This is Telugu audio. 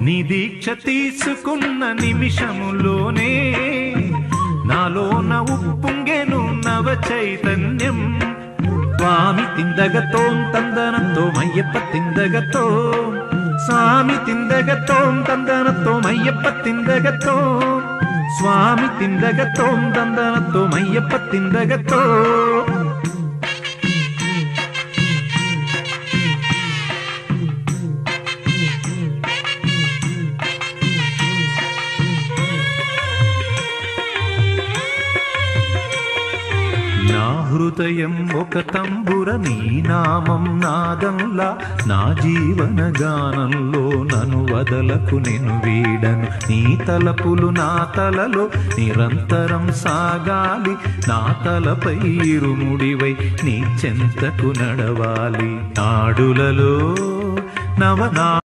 నీ దీక్ష తీసుకున్న నిమిషములోనే నాలోన ఉప్పొంగెను నవ చైతన్యం. స్వామి తిందగతోం తందనతోం అయ్యప్ప తిందగతోం, స్వామి తిందగతోం తందనతోం అయ్యప్ప తిందగతోం, స్వామి తిందగతోం తందనతోం అయ్యప్ప తిందగతోం. నా హృదయం ఒక తంబుర నీ నామం నాదంలా, నా జీవన గానంలో నన్ను వదలకు నేను వీడను. నీ తలపులు నా తలలో నిరంతరం సాగాలి, నా తలపై ఇరుముడివై నీ చెంతకు నడవాలి. నాడులలో నవనా